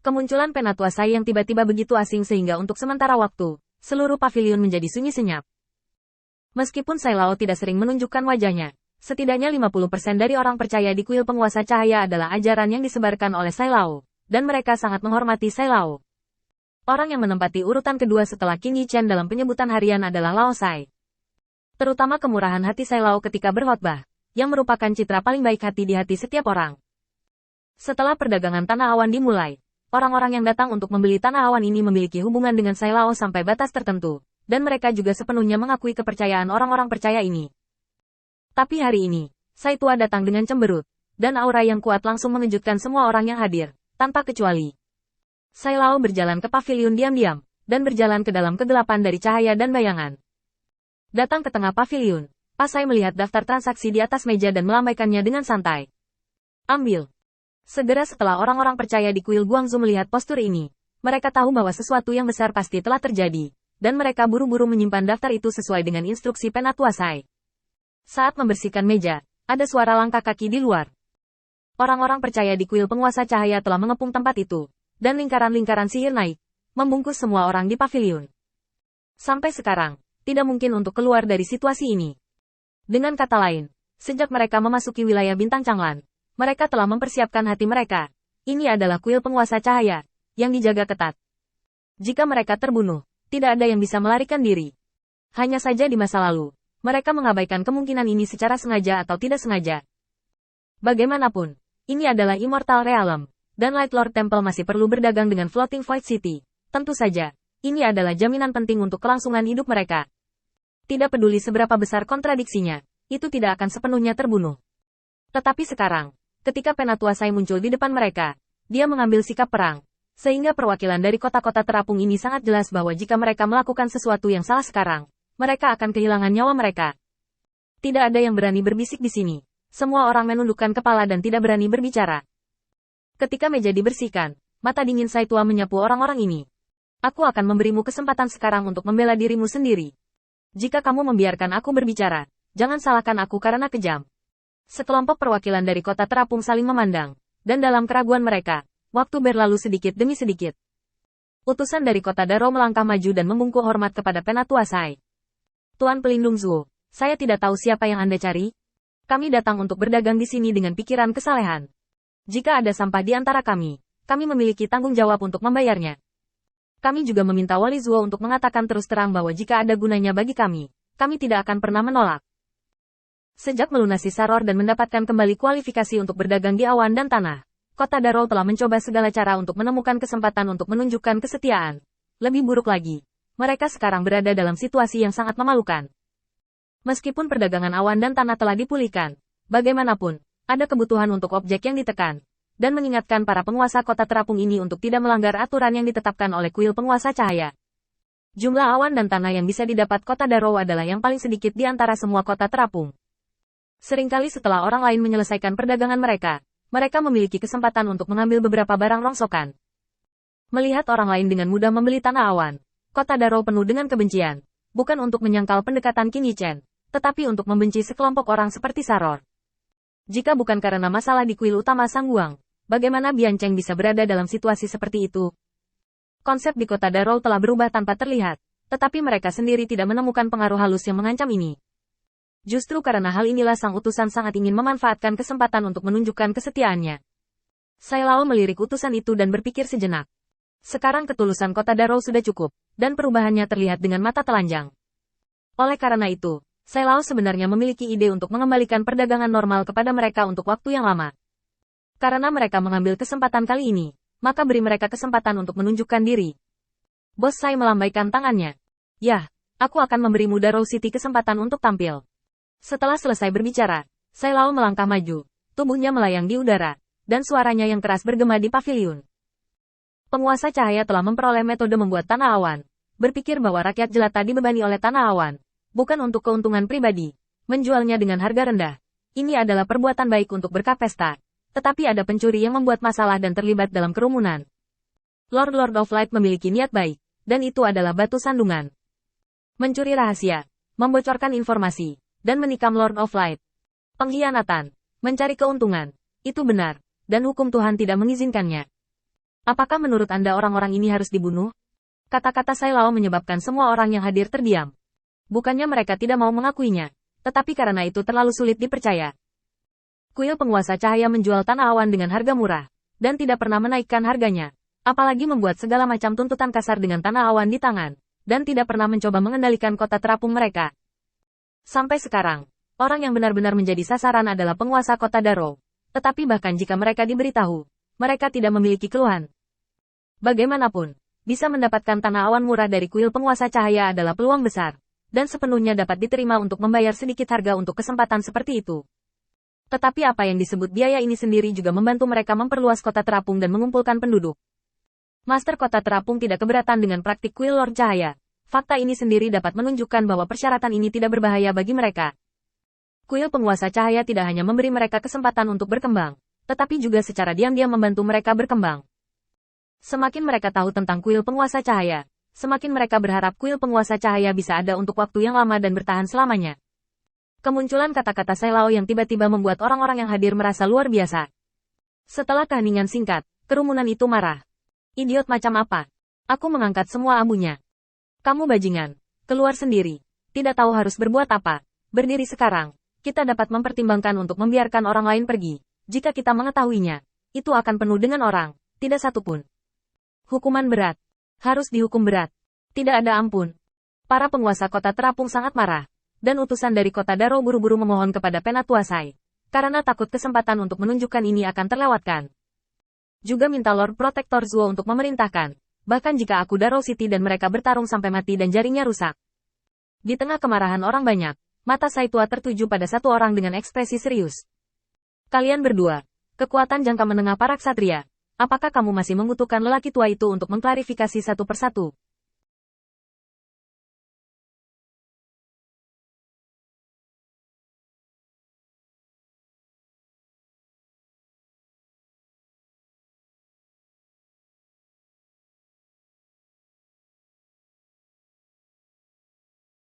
Kemunculan Penatua Sai yang tiba-tiba begitu asing sehingga untuk sementara waktu, seluruh pavilion menjadi sunyi senyap. Meskipun Sai Lao tidak sering menunjukkan wajahnya, setidaknya 50% dari orang percaya di kuil penguasa cahaya adalah ajaran yang disebarkan oleh Sai Lao, dan mereka sangat menghormati Sai Lao. Orang yang menempati urutan kedua setelah Qin Yichen dalam penyebutan harian adalah Lao Sai. Terutama kemurahan hati Sai Lao ketika berkhotbah, yang merupakan citra paling baik hati di hati setiap orang. Setelah perdagangan tanah awan dimulai, orang-orang yang datang untuk membeli tanah awan ini memiliki hubungan dengan Sai Lao sampai batas tertentu, dan mereka juga sepenuhnya mengakui kepercayaan orang-orang percaya ini. Tapi hari ini, Sai Tua datang dengan cemberut, dan aura yang kuat langsung mengejutkan semua orang yang hadir, tanpa kecuali. Sai Lao berjalan ke pavilion diam-diam, dan berjalan ke dalam kegelapan dari cahaya dan bayangan. Datang ke tengah pavilion, Pasai melihat daftar transaksi di atas meja dan melambaikannya dengan santai. Ambil. Segera setelah orang-orang percaya di kuil Guangzhou melihat postur ini, mereka tahu bahwa sesuatu yang besar pasti telah terjadi, dan mereka buru-buru menyimpan daftar itu sesuai dengan instruksi Penatua Sai. Saat membersihkan meja, ada suara langkah kaki di luar. Orang-orang percaya di kuil penguasa cahaya telah mengepung tempat itu, dan lingkaran-lingkaran sihir naik, membungkus semua orang di pavilion. Sampai sekarang, tidak mungkin untuk keluar dari situasi ini. Dengan kata lain, sejak mereka memasuki wilayah Bintang Changlan, mereka telah mempersiapkan hati mereka. Ini adalah kuil penguasa cahaya, yang dijaga ketat. Jika mereka terbunuh, tidak ada yang bisa melarikan diri. Hanya saja di masa lalu, mereka mengabaikan kemungkinan ini secara sengaja atau tidak sengaja. Bagaimanapun, ini adalah Immortal Realm, dan Light Lord Temple masih perlu berdagang dengan Floating Void City. Tentu saja, ini adalah jaminan penting untuk kelangsungan hidup mereka. Tidak peduli seberapa besar kontradiksinya, itu tidak akan sepenuhnya terbunuh. Tetapi sekarang, ketika Penatua Sai muncul di depan mereka, dia mengambil sikap perang, sehingga perwakilan dari kota-kota terapung ini sangat jelas bahwa jika mereka melakukan sesuatu yang salah sekarang, mereka akan kehilangan nyawa mereka. Tidak ada yang berani berbisik di sini. Semua orang menundukkan kepala dan tidak berani berbicara. Ketika meja dibersihkan, mata dingin Sai Tua menyapu orang-orang ini. Aku akan memberimu kesempatan sekarang untuk membela dirimu sendiri. Jika kamu membiarkan aku berbicara, jangan salahkan aku karena kejam. Sekelompok perwakilan dari kota terapung saling memandang, dan dalam keraguan mereka, waktu berlalu sedikit demi sedikit. Utusan dari kota Daro melangkah maju dan membungkuk hormat kepada Penatua Sai. Tuan Pelindung Zuo, saya tidak tahu siapa yang Anda cari. Kami datang untuk berdagang di sini dengan pikiran kesalehan. Jika ada sampah di antara kami memiliki tanggung jawab untuk membayarnya. Kami juga meminta Wali Zuo untuk mengatakan terus terang bahwa jika ada gunanya bagi kami tidak akan pernah menolak. Sejak melunasi Saror dan mendapatkan kembali kualifikasi untuk berdagang di awan dan tanah, kota Daro telah mencoba segala cara untuk menemukan kesempatan untuk menunjukkan kesetiaan. Lebih buruk lagi, mereka sekarang berada dalam situasi yang sangat memalukan. Meskipun perdagangan awan dan tanah telah dipulihkan, bagaimanapun, ada kebutuhan untuk objek yang ditekan, dan mengingatkan para penguasa kota terapung ini untuk tidak melanggar aturan yang ditetapkan oleh kuil penguasa cahaya. Jumlah awan dan tanah yang bisa didapat kota Daro adalah yang paling sedikit di antara semua kota terapung. Seringkali setelah orang lain menyelesaikan perdagangan mereka memiliki kesempatan untuk mengambil beberapa barang rongsokan. Melihat orang lain dengan mudah membeli tanah awan, kota Daro penuh dengan kebencian, bukan untuk menyangkal pendekatan Qin Yichen, tetapi untuk membenci sekelompok orang seperti Saror. Jika bukan karena masalah di kuil utama Sangguang, bagaimana Bian Cheng bisa berada dalam situasi seperti itu? Konsep di kota Daro telah berubah tanpa terlihat, tetapi mereka sendiri tidak menemukan pengaruh halus yang mengancam ini. Justru karena hal inilah sang utusan sangat ingin memanfaatkan kesempatan untuk menunjukkan kesetiaannya. Sai Lao melirik utusan itu dan berpikir sejenak. Sekarang ketulusan kota Daro sudah cukup, dan perubahannya terlihat dengan mata telanjang. Oleh karena itu, Sai Lao sebenarnya memiliki ide untuk mengembalikan perdagangan normal kepada mereka untuk waktu yang lama. Karena mereka mengambil kesempatan kali ini, maka beri mereka kesempatan untuk menunjukkan diri. Bos Sai melambaikan tangannya. Yah, aku akan memberimu Daro City kesempatan untuk tampil. Setelah selesai berbicara, Sai Lao melangkah maju, tubuhnya melayang di udara, dan suaranya yang keras bergema di pavilion. Penguasa cahaya telah memperoleh metode membuat tanah awan, berpikir bahwa rakyat jelata dibebani oleh tanah awan, bukan untuk keuntungan pribadi, menjualnya dengan harga rendah. Ini adalah perbuatan baik untuk berkah pesta, tetapi ada pencuri yang membuat masalah dan terlibat dalam kerumunan. Lord of Light memiliki niat baik, dan itu adalah batu sandungan. Mencuri rahasia, membocorkan informasi, dan menikam Lord of Light. Pengkhianatan, mencari keuntungan, itu benar, dan hukum Tuhan tidak mengizinkannya. Apakah menurut Anda orang-orang ini harus dibunuh? Kata-kata Sai Lao menyebabkan semua orang yang hadir terdiam. Bukannya mereka tidak mau mengakuinya, tetapi karena itu terlalu sulit dipercaya. Kuil penguasa cahaya menjual tanah awan dengan harga murah, dan tidak pernah menaikkan harganya. Apalagi membuat segala macam tuntutan kasar dengan tanah awan di tangan, dan tidak pernah mencoba mengendalikan kota terapung mereka. Sampai sekarang, orang yang benar-benar menjadi sasaran adalah penguasa kota Daro. Tetapi bahkan jika mereka diberitahu, mereka tidak memiliki keluhan. Bagaimanapun, bisa mendapatkan tanah awan murah dari kuil penguasa cahaya adalah peluang besar, dan sepenuhnya dapat diterima untuk membayar sedikit harga untuk kesempatan seperti itu. Tetapi apa yang disebut biaya ini sendiri juga membantu mereka memperluas kota terapung dan mengumpulkan penduduk. Master kota terapung tidak keberatan dengan praktik kuil Lord Cahaya. Fakta ini sendiri dapat menunjukkan bahwa persyaratan ini tidak berbahaya bagi mereka. Kuil penguasa cahaya tidak hanya memberi mereka kesempatan untuk berkembang, tetapi juga secara diam-diam membantu mereka berkembang. Semakin mereka tahu tentang kuil penguasa cahaya, semakin mereka berharap kuil penguasa cahaya bisa ada untuk waktu yang lama dan bertahan selamanya. Kemunculan kata-kata Sai Lao yang tiba-tiba membuat orang-orang yang hadir merasa luar biasa. Setelah keheningan singkat, kerumunan itu marah. Idiot macam apa? Aku mengangkat semua amunya. Kamu bajingan. Keluar sendiri. Tidak tahu harus berbuat apa. Berdiri sekarang. Kita dapat mempertimbangkan untuk membiarkan orang lain pergi. Jika kita mengetahuinya, itu akan penuh dengan orang. Tidak satu pun. Hukuman berat. Harus dihukum berat. Tidak ada ampun. Para penguasa kota terapung sangat marah. Dan utusan dari kota Daro buru-buru memohon kepada Penatua Sai. Karena takut kesempatan untuk menunjukkan ini akan terlewatkan. Juga minta Lord Protector Zuo untuk memerintahkan. Bahkan jika aku Daro City dan mereka bertarung sampai mati dan jaringnya rusak. Di tengah kemarahan orang banyak, mata Sai tua tertuju pada satu orang dengan ekspresi serius. Kalian berdua, kekuatan jangka menengah para ksatria. Apakah kamu masih membutuhkan lelaki tua itu untuk mengklarifikasi satu persatu?